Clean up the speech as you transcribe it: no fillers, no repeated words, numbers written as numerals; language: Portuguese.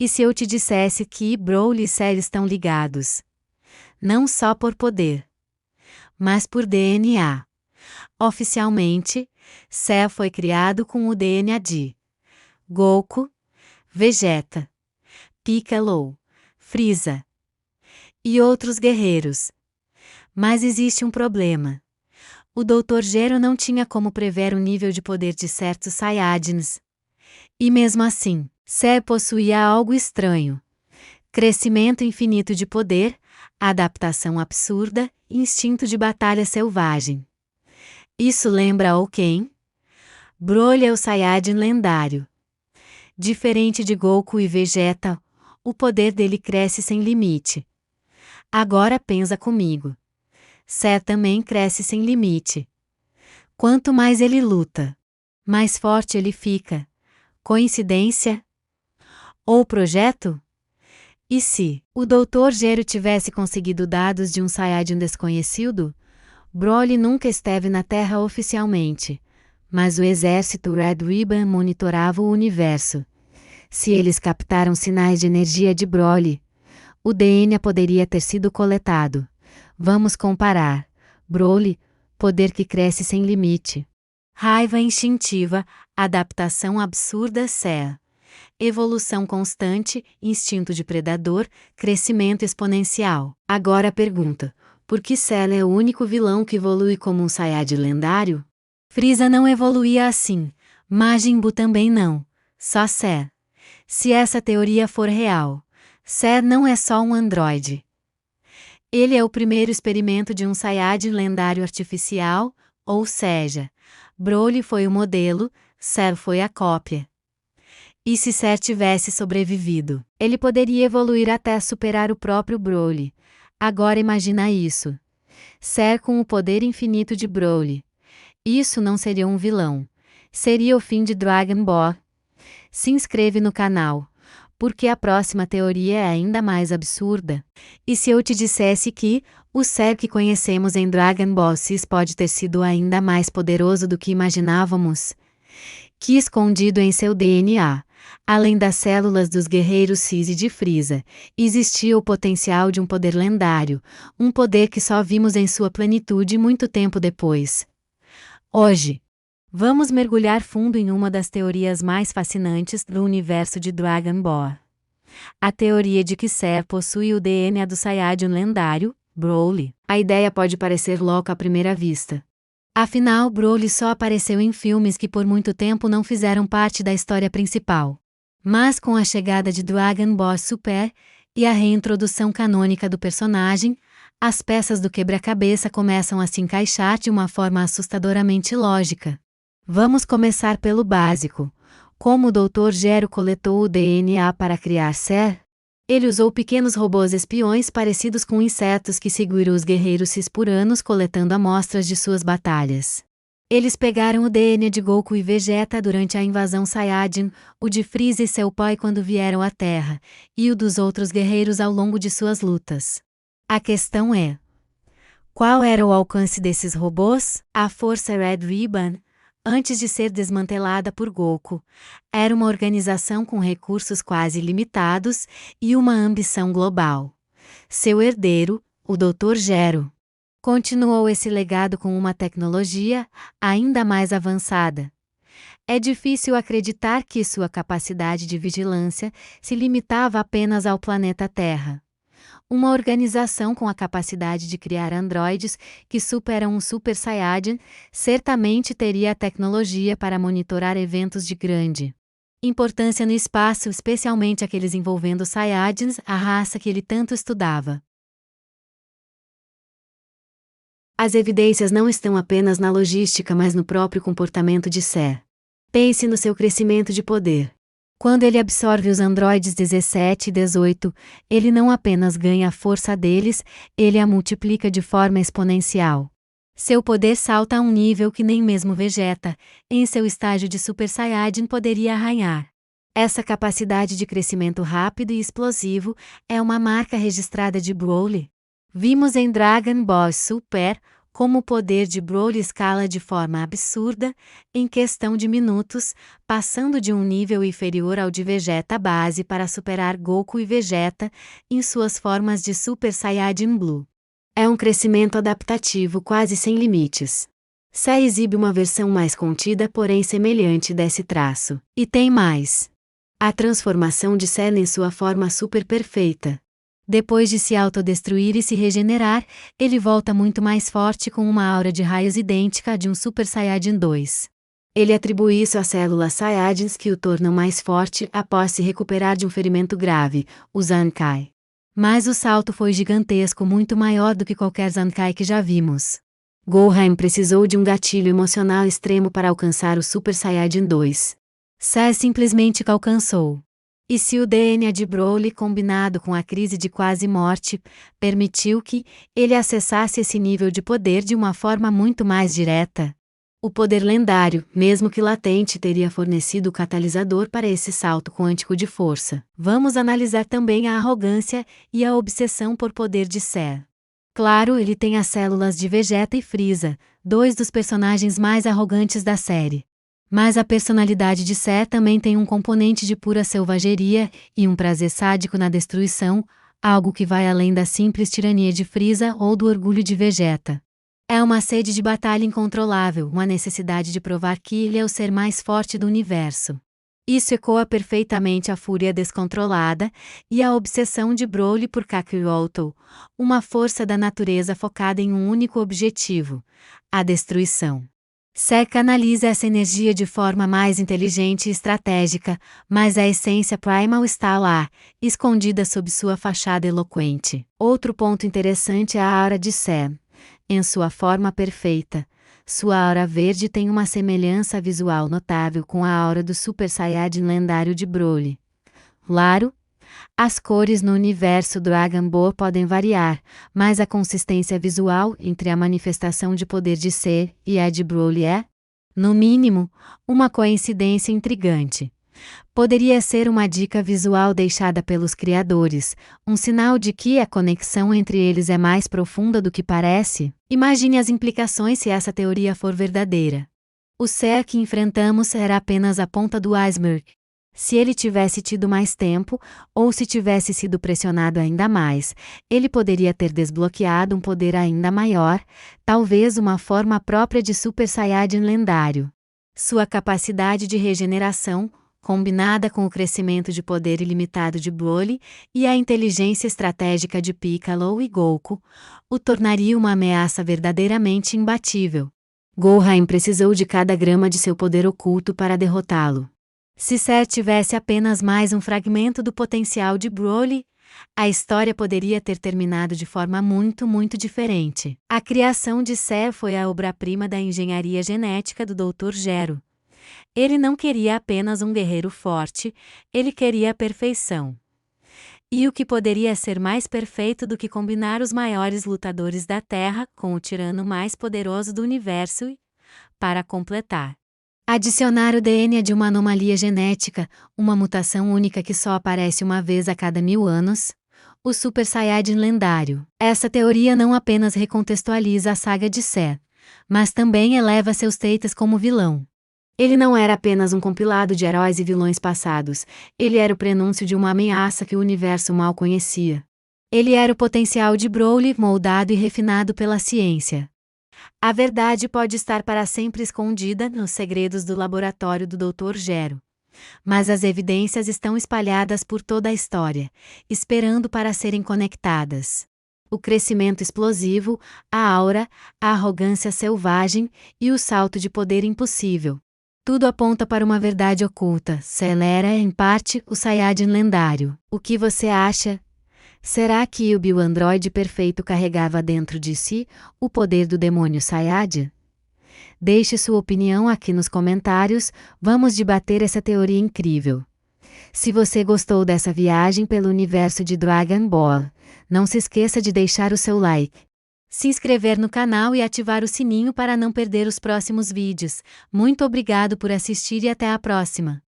E se eu te dissesse que Broly e Cell estão ligados? Não só por poder, mas por DNA. Oficialmente, Cell foi criado com o DNA de Goku, Vegeta, Piccolo, Frieza e outros guerreiros. Mas existe um problema. O Dr. Gero não tinha como prever o nível de poder de certos Saiyajins. E mesmo assim, Cell possuía algo estranho. Crescimento infinito de poder, adaptação absurda e instinto de batalha selvagem. Isso lembra o quem? Broly é o Saiyajin lendário. Diferente de Goku e Vegeta, o poder dele cresce sem limite. Agora pensa comigo. Cell também cresce sem limite. Quanto mais ele luta, mais forte ele fica. Coincidência? Ou projeto? E se o Dr. Gero tivesse conseguido dados de um Saiyajin desconhecido? Broly nunca esteve na Terra oficialmente, mas o exército Red Ribbon monitorava o universo. Se eles captaram sinais de energia de Broly, o DNA poderia ter sido coletado. Vamos comparar. Broly, poder que cresce sem limite. Raiva instintiva, adaptação absurda Cell. Evolução constante, instinto de predador, crescimento exponencial. Agora pergunta, por que Cell é o único vilão que evolui como um Saiyajin lendário? Frieza não evoluía assim, Majin Buu também não, só Cell. Se essa teoria for real, Cell não é só um androide. Ele é o primeiro experimento de um Saiyajin lendário artificial, ou seja, Broly foi o modelo, Cell foi a cópia. E se Cell tivesse sobrevivido, ele poderia evoluir até superar o próprio Broly. Agora imagina isso. Cell com o poder infinito de Broly. Isso não seria um vilão. Seria o fim de Dragon Ball. Se inscreve no canal, porque a próxima teoria é ainda mais absurda. E se eu te dissesse que o Cell que conhecemos em Dragon Ball Z pode ter sido ainda mais poderoso do que imaginávamos? Que escondido em seu DNA, além das células dos guerreiros Cis e de Frieza, existia o potencial de um poder lendário, um poder que só vimos em sua plenitude muito tempo depois. Hoje, vamos mergulhar fundo em uma das teorias mais fascinantes do universo de Dragon Ball. A teoria de que Cell possui o DNA do Saiyajin lendário, Broly. A ideia pode parecer louca à primeira vista. Afinal, Broly só apareceu em filmes que por muito tempo não fizeram parte da história principal. Mas com a chegada de Dragon Ball Super e a reintrodução canônica do personagem, as peças do quebra-cabeça começam a se encaixar de uma forma assustadoramente lógica. Vamos começar pelo básico. Como o Dr. Gero coletou o DNA para criar Cell? Ele usou pequenos robôs espiões parecidos com insetos que seguiram os guerreiros Cis por anos coletando amostras de suas batalhas. Eles pegaram o DNA de Goku e Vegeta durante a invasão Saiyajin, o de Frieza e seu pai quando vieram à Terra, e o dos outros guerreiros ao longo de suas lutas. A questão é: qual era o alcance desses robôs? A Força Red Ribbon, antes de ser desmantelada por Goku, era uma organização com recursos quase ilimitados e uma ambição global. Seu herdeiro, o Dr. Gero, continuou esse legado com uma tecnologia ainda mais avançada. É difícil acreditar que sua capacidade de vigilância se limitava apenas ao planeta Terra. Uma organização com a capacidade de criar androides que superam um Super Saiyajin certamente teria a tecnologia para monitorar eventos de grande importância no espaço, especialmente aqueles envolvendo Saiyajins, a raça que ele tanto estudava. As evidências não estão apenas na logística, mas no próprio comportamento de Cell. Pense no seu crescimento de poder. Quando ele absorve os androides 17 e 18, ele não apenas ganha a força deles, ele a multiplica de forma exponencial. Seu poder salta a um nível que nem mesmo Vegeta, em seu estágio de Super Saiyajin, poderia arranhar. Essa capacidade de crescimento rápido e explosivo é uma marca registrada de Broly. Vimos em Dragon Ball Super Como o poder de Broly escala de forma absurda, em questão de minutos, passando de um nível inferior ao de Vegeta base para superar Goku e Vegeta em suas formas de Super Saiyajin Blue. É um crescimento adaptativo quase sem limites. Cell exibe uma versão mais contida, porém semelhante desse traço. E tem mais. A transformação de Cell em sua forma super perfeita. Depois de se autodestruir e se regenerar, ele volta muito mais forte com uma aura de raios idêntica à de um Super Saiyajin 2. Ele atribui isso às células Saiyajins que o tornam mais forte após se recuperar de um ferimento grave, o Zankai. Mas o salto foi gigantesco, muito maior do que qualquer Zankai que já vimos. Gohan precisou de um gatilho emocional extremo para alcançar o Super Saiyajin 2. Cell simplesmente alcançou. E se o DNA de Broly combinado com a crise de quase morte, permitiu que ele acessasse esse nível de poder de uma forma muito mais direta? O poder lendário, mesmo que latente, teria fornecido o catalisador para esse salto quântico de força. Vamos analisar também a arrogância e a obsessão por poder de Cell. Claro, ele tem as células de Vegeta e Frieza, dois dos personagens mais arrogantes da série. Mas a personalidade de Cell também tem um componente de pura selvageria e um prazer sádico na destruição, algo que vai além da simples tirania de Frieza ou do orgulho de Vegeta. É uma sede de batalha incontrolável, uma necessidade de provar que ele é o ser mais forte do universo. Isso ecoa perfeitamente a fúria descontrolada e a obsessão de Broly por Kakaroto, uma força da natureza focada em um único objetivo: a destruição. Cell canaliza essa energia de forma mais inteligente e estratégica, mas a essência primal está lá, escondida sob sua fachada eloquente. Outro ponto interessante é a aura de Cell. Em sua forma perfeita, sua aura verde tem uma semelhança visual notável com a aura do Super Saiyajin lendário de Broly. Claro, as cores no universo Dragon Ball podem variar, mas a consistência visual entre a manifestação de poder de Cell e a de Broly é, no mínimo, uma coincidência intrigante. Poderia ser uma dica visual deixada pelos criadores, um sinal de que a conexão entre eles é mais profunda do que parece? Imagine as implicações se essa teoria for verdadeira. O Cell que enfrentamos será apenas a ponta do iceberg. Se ele tivesse tido mais tempo, ou se tivesse sido pressionado ainda mais, ele poderia ter desbloqueado um poder ainda maior, talvez uma forma própria de Super Saiyajin lendário. Sua capacidade de regeneração, combinada com o crescimento de poder ilimitado de Broly e a inteligência estratégica de Piccolo e Goku, o tornaria uma ameaça verdadeiramente imbatível. Gohan precisou de cada grama de seu poder oculto para derrotá-lo. Se Cell tivesse apenas mais um fragmento do potencial de Broly, a história poderia ter terminado de forma muito diferente. A criação de Cell foi a obra-prima da engenharia genética do Dr. Gero. Ele não queria apenas um guerreiro forte, ele queria a perfeição. E o que poderia ser mais perfeito do que combinar os maiores lutadores da Terra com o tirano mais poderoso do universo e, para completar, adicionar o DNA de uma anomalia genética, uma mutação única que só aparece uma vez a cada 1000 anos? O Super Saiyajin lendário. Essa teoria não apenas recontextualiza a saga de Cell, mas também eleva seus status como vilão. Ele não era apenas um compilado de heróis e vilões passados, ele era o prenúncio de uma ameaça que o universo mal conhecia. Ele era o potencial de Broly moldado e refinado pela ciência. A verdade pode estar para sempre escondida nos segredos do laboratório do Dr. Gero. Mas as evidências estão espalhadas por toda a história, esperando para serem conectadas. O crescimento explosivo, a aura, a arrogância selvagem e o salto de poder impossível. Tudo aponta para uma verdade oculta. Cell era, em parte, o Saiyajin lendário. O que você acha? Será que o bio-androide perfeito carregava dentro de si o poder do demônio Saiyajin? Deixe sua opinião aqui nos comentários, vamos debater essa teoria incrível. Se você gostou dessa viagem pelo universo de Dragon Ball, não se esqueça de deixar o seu like, se inscrever no canal e ativar o sininho para não perder os próximos vídeos. Muito obrigado por assistir e até a próxima!